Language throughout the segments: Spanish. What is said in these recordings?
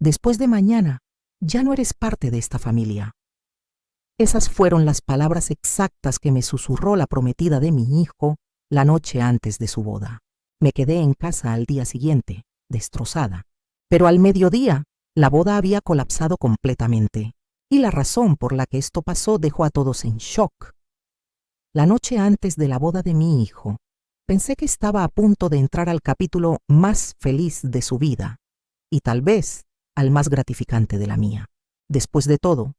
después de mañana, ya no eres parte de esta familia. Esas fueron las palabras exactas que me susurró la prometida de mi hijo la noche antes de su boda. Me quedé en casa al día siguiente, destrozada. Pero al mediodía, la boda había colapsado completamente, y la razón por la que esto pasó dejó a todos en shock. La noche antes de la boda de mi hijo, pensé que estaba a punto de entrar al capítulo más feliz de su vida, y tal vez al más gratificante de la mía. Después de todo,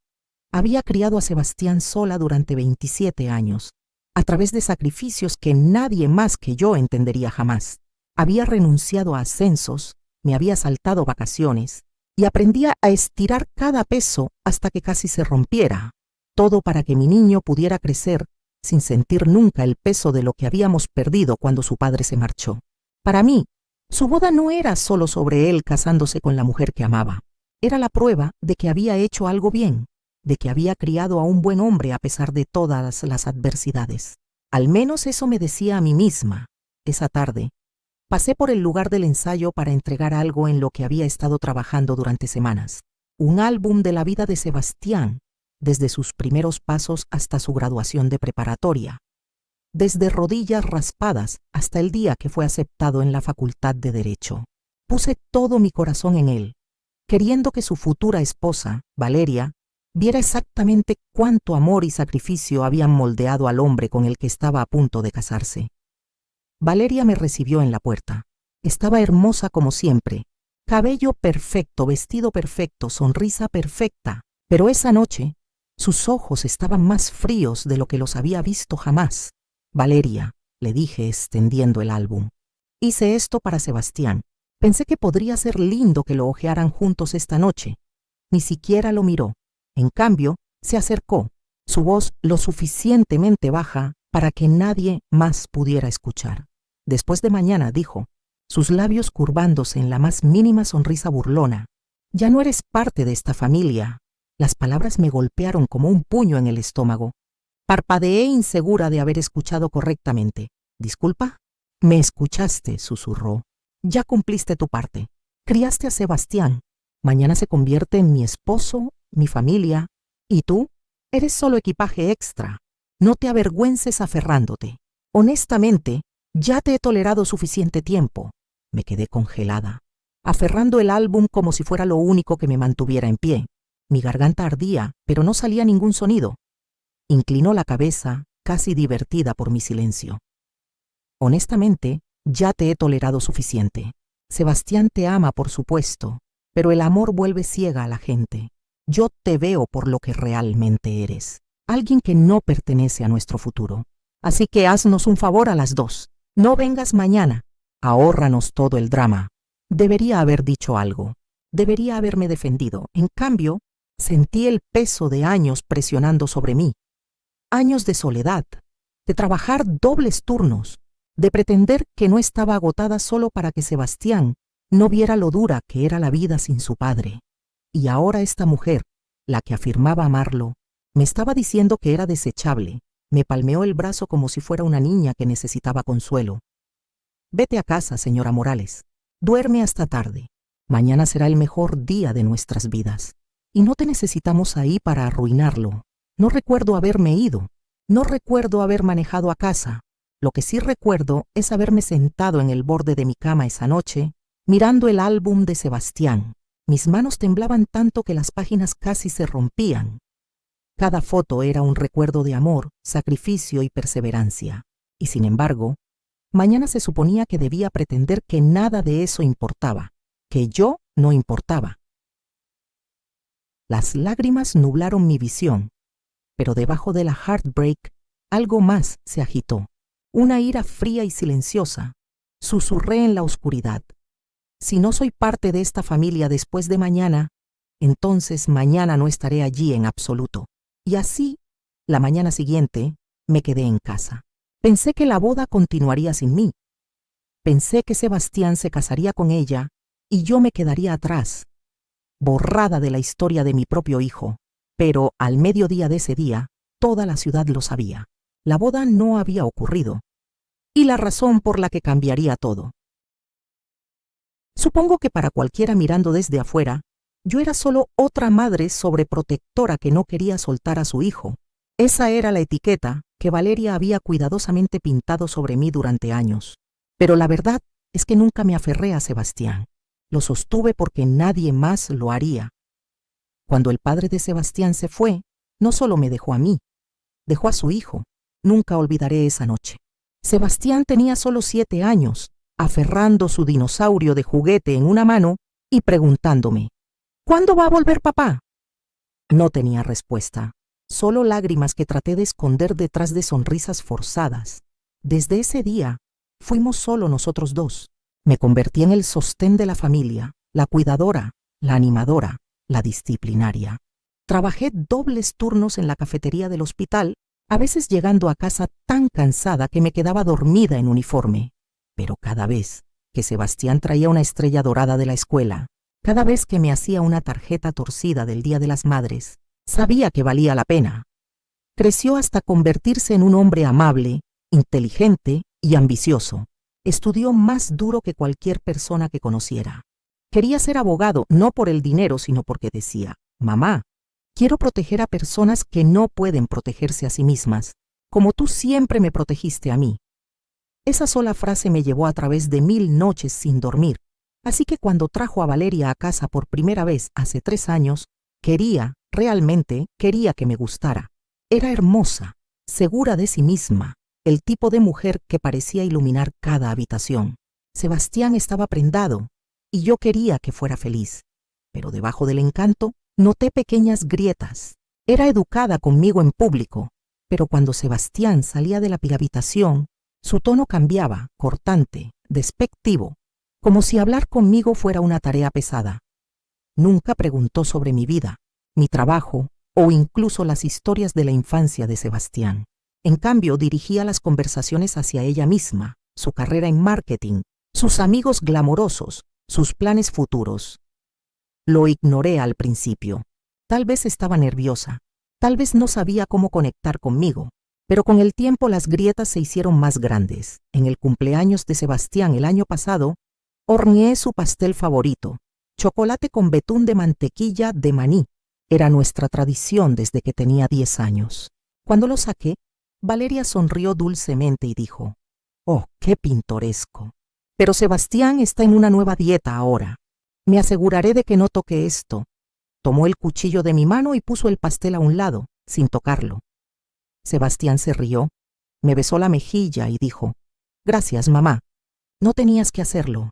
había criado a Sebastián sola durante 27 años, a través de sacrificios que nadie más que yo entendería jamás. Había renunciado a ascensos, me había saltado vacaciones, y aprendía a estirar cada peso hasta que casi se rompiera, todo para que mi niño pudiera crecer sin sentir nunca el peso de lo que habíamos perdido cuando su padre se marchó. Para mí, su boda no era solo sobre él casándose con la mujer que amaba. Era la prueba de que había hecho algo bien, de que había criado a un buen hombre a pesar de todas las adversidades. Al menos eso me decía a mí misma. Esa tarde, pasé por el lugar del ensayo para entregar algo en lo que había estado trabajando durante semanas. Un álbum de la vida de Sebastián, desde sus primeros pasos hasta su graduación de preparatoria, desde rodillas raspadas hasta el día que fue aceptado en la Facultad de Derecho. Puse todo mi corazón en él, queriendo que su futura esposa, Valeria, viera exactamente cuánto amor y sacrificio habían moldeado al hombre con el que estaba a punto de casarse. Valeria me recibió en la puerta. Estaba hermosa como siempre, cabello perfecto, vestido perfecto, sonrisa perfecta, pero esa noche sus ojos estaban más fríos de lo que los había visto jamás. Valeria, le dije extendiendo el álbum, hice esto para Sebastián. Pensé que podría ser lindo que lo hojearan juntos esta noche. Ni siquiera lo miró. En cambio, se acercó, su voz lo suficientemente baja para que nadie más pudiera escuchar. Después de mañana, dijo, sus labios curvándose en la más mínima sonrisa burlona. Ya no eres parte de esta familia. Las palabras me golpearon como un puño en el estómago. Parpadeé insegura de haber escuchado correctamente. ¿Disculpa? Me escuchaste, susurró. Ya cumpliste tu parte. Criaste a Sebastián. Mañana se convierte en mi esposo, mi familia. ¿Y tú? Eres solo equipaje extra. No te avergüences aferrándote. Honestamente, ya te he tolerado suficiente tiempo. Me quedé congelada, aferrando el álbum como si fuera lo único que me mantuviera en pie. Mi garganta ardía, pero no salía ningún sonido. Inclinó la cabeza, casi divertida por mi silencio. Honestamente, ya te he tolerado suficiente. Sebastián te ama, por supuesto, pero el amor vuelve ciega a la gente. Yo te veo por lo que realmente eres, alguien que no pertenece a nuestro futuro. Así que haznos un favor a las dos. No vengas mañana. Ahórranos todo el drama. Debería haber dicho algo. Debería haberme defendido. En cambio, sentí el peso de años presionando sobre mí. Años de soledad, de trabajar dobles turnos, de pretender que no estaba agotada solo para que Sebastián no viera lo dura que era la vida sin su padre. Y ahora esta mujer, la que afirmaba amarlo, me estaba diciendo que era desechable. Me palmeó el brazo como si fuera una niña que necesitaba consuelo. Vete a casa, señora Morales. Duerme hasta tarde. Mañana será el mejor día de nuestras vidas. Y no te necesitamos ahí para arruinarlo. No recuerdo haberme ido. No recuerdo haber manejado a casa. Lo que sí recuerdo es haberme sentado en el borde de mi cama esa noche, mirando el álbum de Sebastián. Mis manos temblaban tanto que las páginas casi se rompían. Cada foto era un recuerdo de amor, sacrificio y perseverancia. Y sin embargo, mañana se suponía que debía pretender que nada de eso importaba, que yo no importaba. Las lágrimas nublaron mi visión, pero debajo de la heartbreak algo más se agitó. Una ira fría y silenciosa. Susurré en la oscuridad. Si no soy parte de esta familia después de mañana, entonces mañana no estaré allí en absoluto. Y así, la mañana siguiente, me quedé en casa. Pensé que la boda continuaría sin mí. Pensé que Sebastián se casaría con ella y yo me quedaría atrás, borrada de la historia de mi propio hijo. Pero al mediodía de ese día, toda la ciudad lo sabía. La boda no había ocurrido. Y la razón por la que cambiaría todo. Supongo que para cualquiera mirando desde afuera, Yo era solo otra madre sobreprotectora que no quería soltar a su hijo. Esa era la etiqueta que Valeria había cuidadosamente pintado sobre mí durante años. Pero la verdad es que nunca me aferré a Sebastián. Lo sostuve porque nadie más lo haría. Cuando el padre de Sebastián se fue, no solo me dejó a mí, dejó a su hijo. Nunca olvidaré esa noche. Sebastián tenía solo 7 años, aferrando su dinosaurio de juguete en una mano y preguntándome, ¿cuándo va a volver papá? No tenía respuesta, solo lágrimas que traté de esconder detrás de sonrisas forzadas. Desde ese día, fuimos solo nosotros dos. Me convertí en el sostén de la familia, la cuidadora, la animadora, la disciplinaria. Trabajé dobles turnos en la cafetería del hospital, a veces llegando a casa tan cansada que me quedaba dormida en uniforme. Pero cada vez que Sebastián traía una estrella dorada de la escuela, cada vez que me hacía una tarjeta torcida del Día de las Madres, sabía que valía la pena. Creció hasta convertirse en un hombre amable, inteligente y ambicioso. Estudió más duro que cualquier persona que conociera. Quería ser abogado, no por el dinero, sino porque decía, mamá, quiero proteger a personas que no pueden protegerse a sí mismas, como tú siempre me protegiste a mí. Esa sola frase me llevó a través de 1000 noches sin dormir, así que cuando trajo a Valeria a casa por primera vez hace 3 años, realmente quería que me gustara. Era hermosa, segura de sí misma, el tipo de mujer que parecía iluminar cada habitación. Sebastián estaba prendado, y yo quería que fuera feliz. Pero debajo del encanto, noté pequeñas grietas. Era educada conmigo en público, pero cuando Sebastián salía de la habitación, su tono cambiaba, cortante, despectivo, como si hablar conmigo fuera una tarea pesada. Nunca preguntó sobre mi vida, mi trabajo o incluso las historias de la infancia de Sebastián. En cambio, dirigía las conversaciones hacia ella misma, su carrera en marketing, sus amigos glamorosos, sus planes futuros. Lo ignoré al principio. Tal vez estaba nerviosa, tal vez no sabía cómo conectar conmigo, pero con el tiempo las grietas se hicieron más grandes. En el cumpleaños de Sebastián el año pasado, horneé su pastel favorito, chocolate con betún de mantequilla de maní. Era nuestra tradición desde que tenía 10 años. Cuando lo saqué, Valeria sonrió dulcemente y dijo, «Oh, qué pintoresco. Pero Sebastián está en una nueva dieta ahora. Me aseguraré de que no toque esto». Tomó el cuchillo de mi mano y puso el pastel a un lado, sin tocarlo. Sebastián se rió, me besó la mejilla y dijo, «Gracias, mamá. No tenías que hacerlo».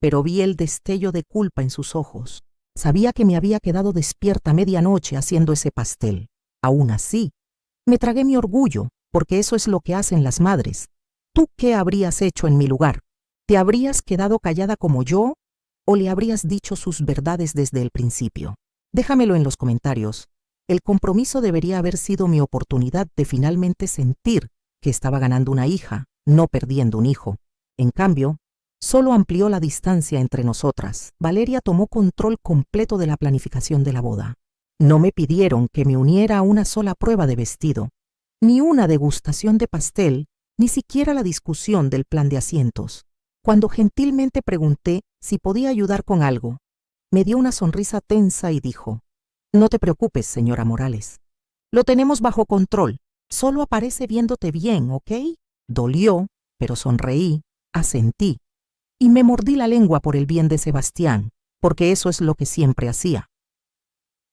Pero vi el destello de culpa en sus ojos. Sabía que me había quedado despierta medianoche haciendo ese pastel. Aún así, me tragué mi orgullo, porque eso es lo que hacen las madres. ¿Tú qué habrías hecho en mi lugar? ¿Te habrías quedado callada como yo o le habrías dicho sus verdades desde el principio? Déjamelo en los comentarios. El compromiso debería haber sido mi oportunidad de finalmente sentir que estaba ganando una hija, no perdiendo un hijo. En cambio, solo amplió la distancia entre nosotras. Valeria tomó control completo de la planificación de la boda. No me pidieron que me uniera a una sola prueba de vestido, ni una degustación de pastel, ni siquiera la discusión del plan de asientos. Cuando gentilmente pregunté si podía ayudar con algo, me dio una sonrisa tensa y dijo, «No te preocupes, señora Morales. Lo tenemos bajo control. Solo aparece viéndote bien, ¿ok?» Dolió, pero sonreí, asentí, y me mordí la lengua por el bien de Sebastián, porque eso es lo que siempre hacía.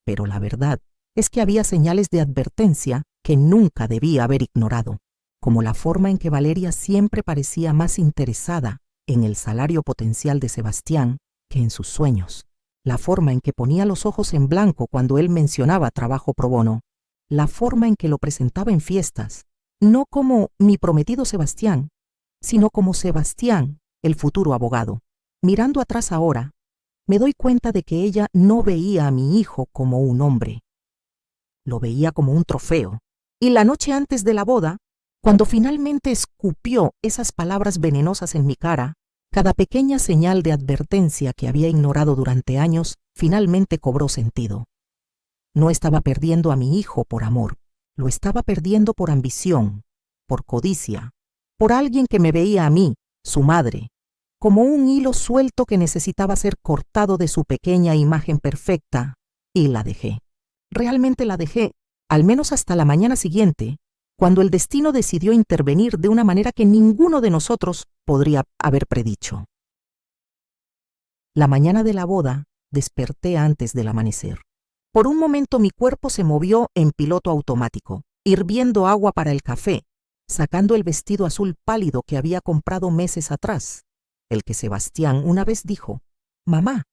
Pero la verdad es que había señales de advertencia que nunca debía haber ignorado, como la forma en que Valeria siempre parecía más interesada en el salario potencial de Sebastián que en sus sueños, la forma en que ponía los ojos en blanco cuando él mencionaba trabajo pro bono, la forma en que lo presentaba en fiestas, no como mi prometido Sebastián, sino como Sebastián, el futuro abogado. Mirando atrás ahora, me doy cuenta de que ella no veía a mi hijo como un hombre. Lo veía como un trofeo. Y la noche antes de la boda, cuando finalmente escupió esas palabras venenosas en mi cara, cada pequeña señal de advertencia que había ignorado durante años finalmente cobró sentido. No estaba perdiendo a mi hijo por amor, lo estaba perdiendo por ambición, por codicia, por alguien que me veía a mí, su madre, como un hilo suelto que necesitaba ser cortado de su pequeña imagen perfecta, y la dejé. Realmente la dejé, al menos hasta la mañana siguiente, cuando el destino decidió intervenir de una manera que ninguno de nosotros podría haber predicho. La mañana de la boda, desperté antes del amanecer. Por un momento mi cuerpo se movió en piloto automático, hirviendo agua para el café, sacando el vestido azul pálido que había comprado meses atrás, el que Sebastián una vez dijo: «Mamá,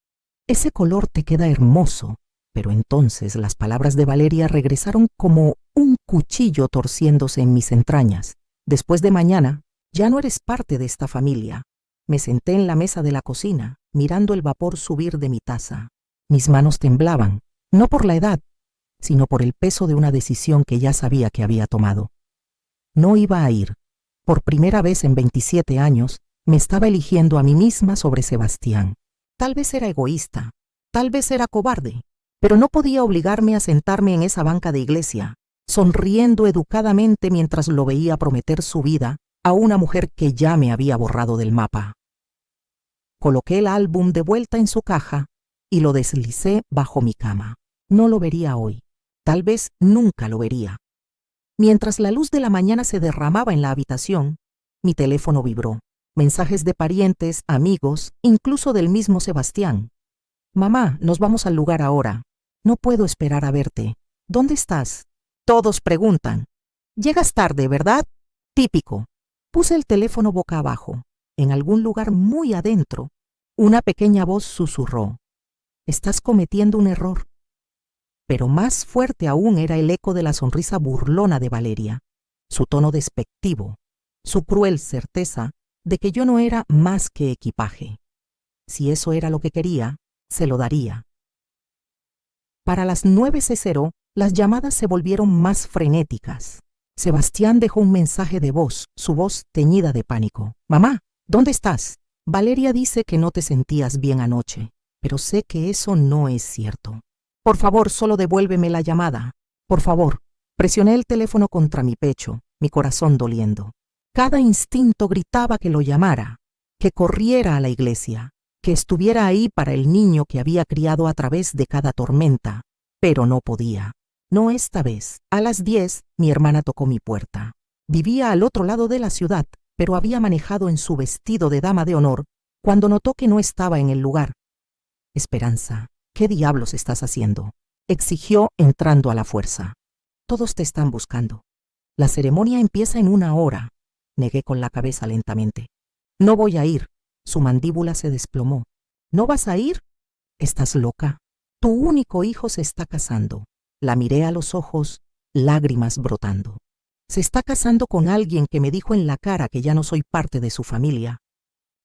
ese color te queda hermoso». Pero entonces las palabras de Valeria regresaron como un cuchillo torciéndose en mis entrañas. «Después de mañana, ya no eres parte de esta familia». Me senté en la mesa de la cocina, mirando el vapor subir de mi taza. Mis manos temblaban, no por la edad, sino por el peso de una decisión que ya sabía que había tomado. No iba a ir. Por primera vez en 27 años, me estaba eligiendo a mí misma sobre Sebastián. Tal vez era egoísta, tal vez era cobarde, pero no podía obligarme a sentarme en esa banca de iglesia, sonriendo educadamente mientras lo veía prometer su vida a una mujer que ya me había borrado del mapa. Coloqué el álbum de vuelta en su caja y lo deslicé bajo mi cama. No lo vería hoy. Tal vez nunca lo vería. Mientras la luz de la mañana se derramaba en la habitación, mi teléfono vibró. Mensajes de parientes, amigos, incluso del mismo Sebastián. «Mamá, nos vamos al lugar ahora. No puedo esperar a verte. ¿Dónde estás?» Todos preguntan. «Llegas tarde, ¿verdad?» Típico. Puse el teléfono boca abajo. En algún lugar muy adentro, una pequeña voz susurró: «Estás cometiendo un error». Pero más fuerte aún era el eco de la sonrisa burlona de Valeria, su tono despectivo, su cruel certeza de que yo no era más que equipaje. Si eso era lo que quería, se lo daría. Para las 9:00, las llamadas se volvieron más frenéticas. Sebastián dejó un mensaje de voz, su voz teñida de pánico. «Mamá, ¿dónde estás? Valeria dice que no te sentías bien anoche, pero sé que eso no es cierto. Por favor, solo devuélveme la llamada. Por favor». Presioné el teléfono contra mi pecho, mi corazón doliendo. Cada instinto gritaba que lo llamara, que corriera a la iglesia, que estuviera ahí para el niño que había criado a través de cada tormenta, pero no podía. No esta vez. A las 10, mi hermana tocó mi puerta. Vivía al otro lado de la ciudad, pero había manejado en su vestido de dama de honor cuando notó que no estaba en el lugar. «Esperanza, ¿qué diablos estás haciendo?», exigió entrando a la fuerza. «Todos te están buscando. La ceremonia empieza en 1 hora», negué con la cabeza lentamente. «No voy a ir». Su mandíbula se desplomó. «¿No vas a ir? ¿Estás loca? Tu único hijo se está casando». La miré a los ojos, lágrimas brotando. «Se está casando con alguien que me dijo en la cara que ya no soy parte de su familia.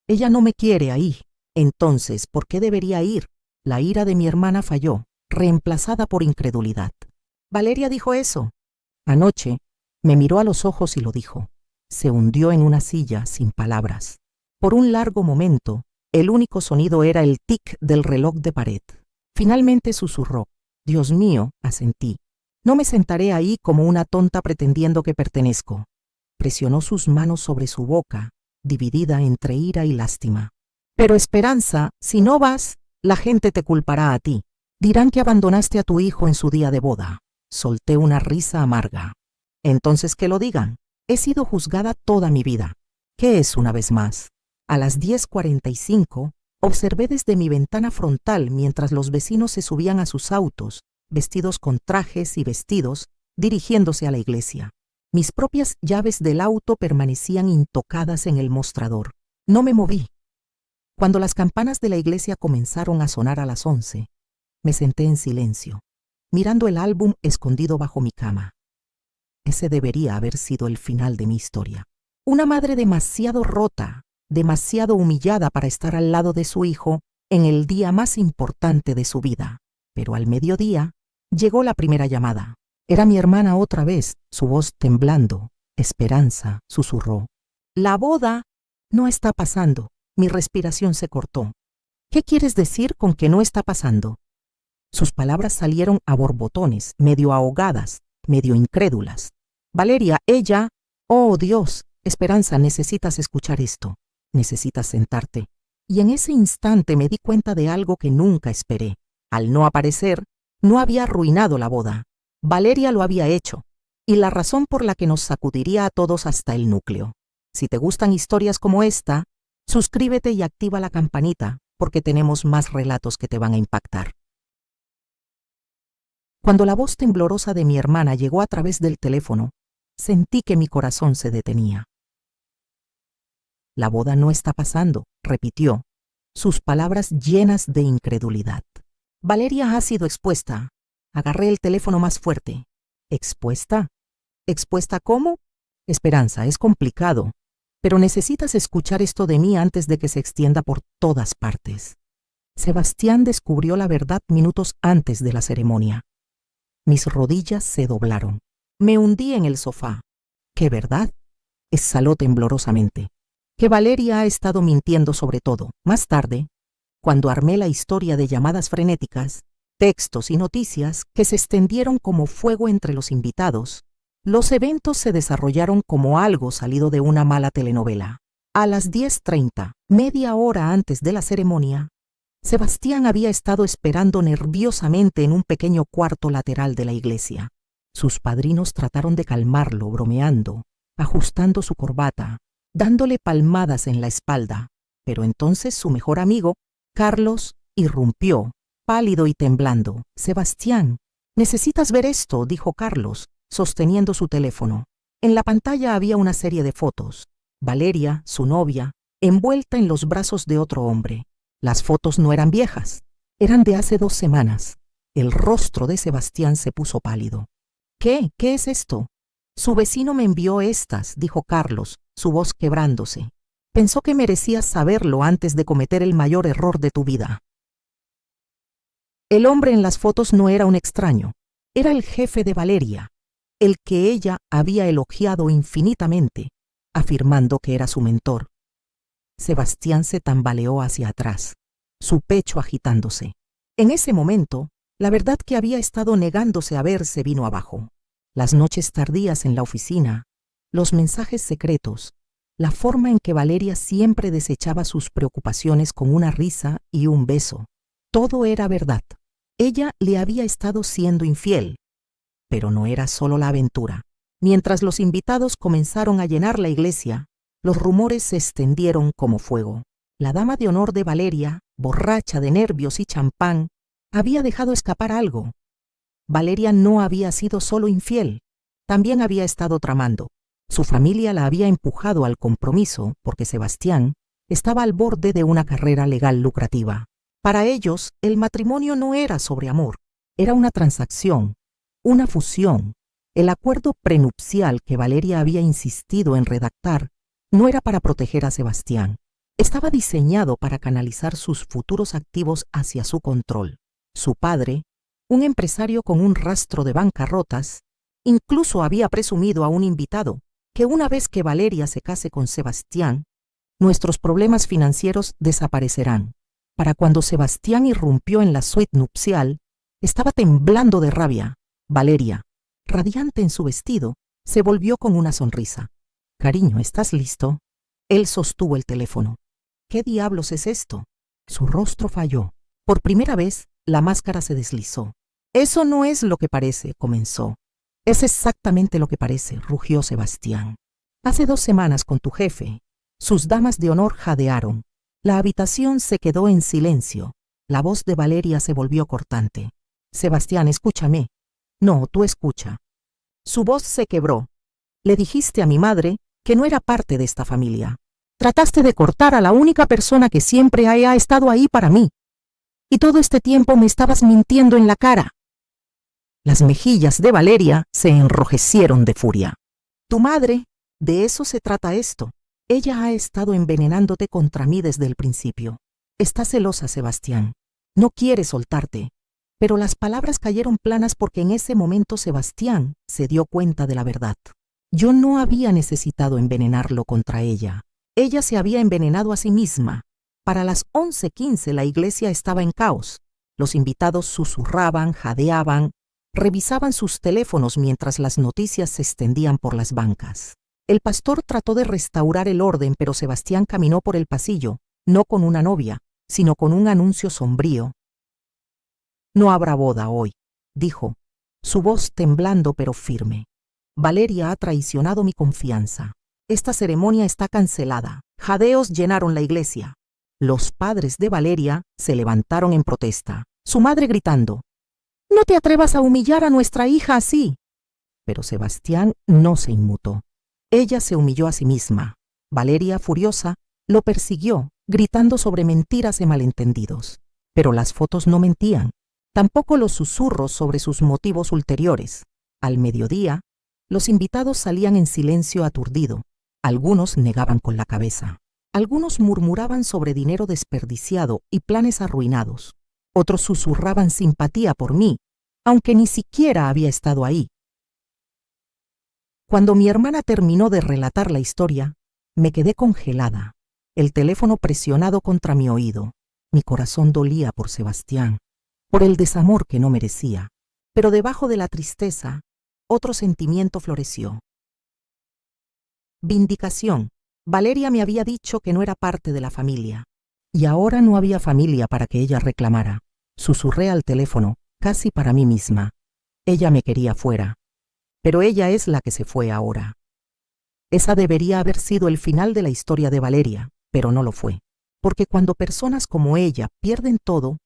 Ella no me quiere ahí. Entonces, ¿por qué debería ir?». La ira de mi hermana falló, reemplazada por incredulidad. «Valeria dijo eso». Anoche me miró a los ojos y lo dijo. Se hundió en una silla sin palabras. Por un largo momento, el único sonido era el tic del reloj de pared. Finalmente susurró. «Dios mío», asentí. «No me sentaré ahí como una tonta pretendiendo que pertenezco». Presionó sus manos sobre su boca, dividida entre ira y lástima. «Pero Esperanza, si no vas, la gente te culpará a ti. Dirán que abandonaste a tu hijo en su día de boda». Solté una risa amarga. «Entonces que lo digan. He sido juzgada toda mi vida. ¿Qué es una vez más?». A las 10:45, observé desde mi ventana frontal mientras los vecinos se subían a sus autos, vestidos con trajes y vestidos, dirigiéndose a la iglesia. Mis propias llaves del auto permanecían intocadas en el mostrador. No me moví. Cuando las campanas de la iglesia comenzaron a sonar a las 11, me senté en silencio, mirando el álbum escondido bajo mi cama. Ese debería haber sido el final de mi historia. Una madre demasiado rota, demasiado humillada para estar al lado de su hijo en el día más importante de su vida. Pero al mediodía llegó la primera llamada. Era mi hermana otra vez, su voz temblando. «Esperanza», susurró. «La boda no está pasando». Mi respiración se cortó. «¿Qué quieres decir con que no está pasando?». Sus palabras salieron a borbotones, medio ahogadas, medio incrédulas. «Valeria, ella...». «Oh, Dios, Esperanza, necesitas escuchar esto. necesitas sentarte. Y en ese instante me di cuenta de algo que nunca esperé. Al no aparecer, no había arruinado la boda. Valeria lo había hecho, y la razón por la que nos sacudiría a todos hasta el núcleo. Si te gustan historias como esta, suscríbete y activa la campanita, porque tenemos más relatos que te van a impactar. Cuando la voz temblorosa de mi hermana llegó a través del teléfono, sentí que mi corazón se detenía. La boda no está pasando, repitió, sus palabras llenas de incredulidad. Valeria ha sido expuesta. Agarré el teléfono más fuerte. ¿Expuesta? ¿Expuesta cómo? Esperanza, es complicado, pero necesitas escuchar esto de mí antes de que se extienda por todas partes. Sebastián descubrió la verdad minutos antes de la ceremonia. Mis rodillas se doblaron. Me hundí en el sofá. ¿Qué verdad? Exhaló temblorosamente. Que Valeria ha estado mintiendo sobre todo. Más tarde, cuando armé la historia de llamadas frenéticas, textos y noticias que se extendieron como fuego entre los invitados, los eventos se desarrollaron como algo salido de una mala telenovela. A las 10:30, media hora antes de la ceremonia, Sebastián había estado esperando nerviosamente en un pequeño cuarto lateral de la iglesia. Sus padrinos trataron de calmarlo, bromeando, ajustando su corbata, dándole palmadas en la espalda, pero entonces su mejor amigo, Carlos, irrumpió, pálido y temblando. «Sebastián, necesitas ver esto», dijo Carlos, sosteniendo su teléfono. En la pantalla había una serie de fotos. Valeria, su novia, envuelta en los brazos de otro hombre. Las fotos no eran viejas, eran de hace 2 semanas. El rostro de Sebastián se puso pálido. ¿Qué? ¿Qué es esto? Su vecino me envió estas, dijo Carlos, su voz quebrándose. Pensó que merecías saberlo antes de cometer el mayor error de tu vida. El hombre en las fotos no era un extraño, era el jefe de Valeria, el que ella había elogiado infinitamente, afirmando que era su mentor. Sebastián se tambaleó hacia atrás, su pecho agitándose. En ese momento, la verdad que había estado negándose a ver se vino abajo. Las noches tardías en la oficina, los mensajes secretos, la forma en que Valeria siempre desechaba sus preocupaciones con una risa y un beso. Todo era verdad. Ella le había estado siendo infiel, pero no era solo la aventura. Mientras los invitados comenzaron a llenar la iglesia, los rumores se extendieron como fuego. La dama de honor de Valeria, borracha de nervios y champán, había dejado escapar algo. Valeria no había sido solo infiel, también había estado tramando. Su familia la había empujado al compromiso porque Sebastián estaba al borde de una carrera legal lucrativa. Para ellos, el matrimonio no era sobre amor, era una transacción, una fusión. El acuerdo prenupcial que Valeria había insistido en redactar no era para proteger a Sebastián. Estaba diseñado para canalizar sus futuros activos hacia su control. Su padre, un empresario con un rastro de bancarrotas, incluso había presumido a un invitado que una vez que Valeria se case con Sebastián, nuestros problemas financieros desaparecerán. Para cuando Sebastián irrumpió en la suite nupcial, estaba temblando de rabia. Valeria, radiante en su vestido, se volvió con una sonrisa. «Cariño, ¿estás listo?» Él sostuvo el teléfono. «¿Qué diablos es esto?» Su rostro falló. Por primera vez, la máscara se deslizó. «Eso no es lo que parece», comenzó. «Es exactamente lo que parece», rugió Sebastián. «Hace 2 semanas con tu jefe, sus damas de honor jadearon. La habitación se quedó en silencio. La voz de Valeria se volvió cortante. Sebastián, escúchame. No, tú escucha. Su voz se quebró. Le dijiste a mi madre que no era parte de esta familia. Trataste de cortar a la única persona que siempre haya estado ahí para mí. Y todo este tiempo me estabas mintiendo en la cara». Las mejillas de Valeria se enrojecieron de furia. «Tu madre, de eso se trata esto. Ella ha estado envenenándote contra mí desde el principio. Está celosa, Sebastián. No quiere soltarte». Pero las palabras cayeron planas porque en ese momento Sebastián se dio cuenta de la verdad. Yo no había necesitado envenenarlo contra ella. Ella se había envenenado a sí misma. Para las 11:15 la iglesia estaba en caos. Los invitados susurraban, jadeaban, revisaban sus teléfonos mientras las noticias se extendían por las bancas. El pastor trató de restaurar el orden, pero Sebastián caminó por el pasillo, no con una novia, sino con un anuncio sombrío. No habrá boda hoy, dijo, su voz temblando pero firme. Valeria ha traicionado mi confianza. Esta ceremonia está cancelada. Jadeos llenaron la iglesia. Los padres de Valeria se levantaron en protesta, su madre gritando: «No te atrevas a humillar a nuestra hija así». Pero Sebastián no se inmutó. Ella se humilló a sí misma. Valeria, furiosa, lo persiguió, gritando sobre mentiras y malentendidos. Pero las fotos no mentían, tampoco los susurros sobre sus motivos ulteriores. Al mediodía, los invitados salían en silencio aturdido. Algunos negaban con la cabeza. Algunos murmuraban sobre dinero desperdiciado y planes arruinados. Otros susurraban simpatía por mí, aunque ni siquiera había estado ahí. Cuando mi hermana terminó de relatar la historia, me quedé congelada, el teléfono presionado contra mi oído. Mi corazón dolía por Sebastián, por el desamor que no merecía. Pero debajo de la tristeza, otro sentimiento floreció. Vindicación. Valeria me había dicho que no era parte de la familia. Y ahora no había familia para que ella reclamara. Susurré al teléfono, casi para mí misma. Ella me quería fuera. Pero ella es la que se fue ahora. Esa debería haber sido el final de la historia de Valeria, pero no lo fue. Porque cuando personas como ella pierden todo,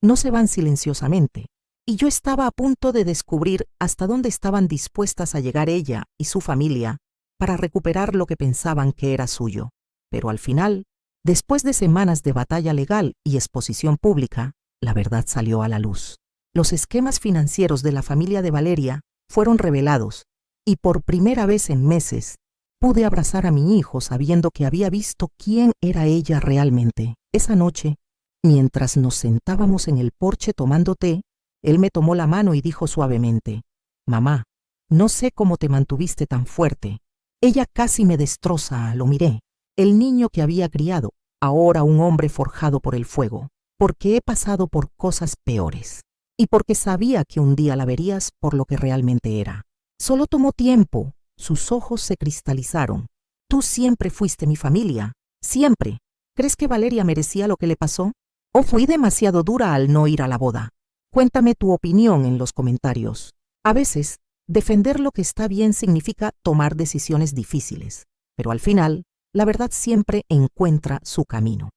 no se van silenciosamente. Y yo estaba a punto de descubrir hasta dónde estaban dispuestas a llegar ella y su familia para recuperar lo que pensaban que era suyo. Pero al final, después de semanas de batalla legal y exposición pública, la verdad salió a la luz. Los esquemas financieros de la familia de Valeria fueron revelados, y por primera vez en meses, pude abrazar a mi hijo sabiendo que había visto quién era ella realmente. Esa noche, mientras nos sentábamos en el porche tomando té, él me tomó la mano y dijo suavemente: «Mamá, no sé cómo te mantuviste tan fuerte». Ella casi me destroza, lo miré. El niño que había criado, ahora un hombre forjado por el fuego, porque he pasado por cosas peores. Y porque sabía que un día la verías por lo que realmente era. Solo tomó tiempo, sus ojos se cristalizaron. Tú siempre fuiste mi familia, siempre. ¿Crees que Valeria merecía lo que le pasó? ¿O fui demasiado dura al no ir a la boda? Cuéntame tu opinión en los comentarios. A veces, defender lo que está bien significa tomar decisiones difíciles, pero al final, la verdad siempre encuentra su camino.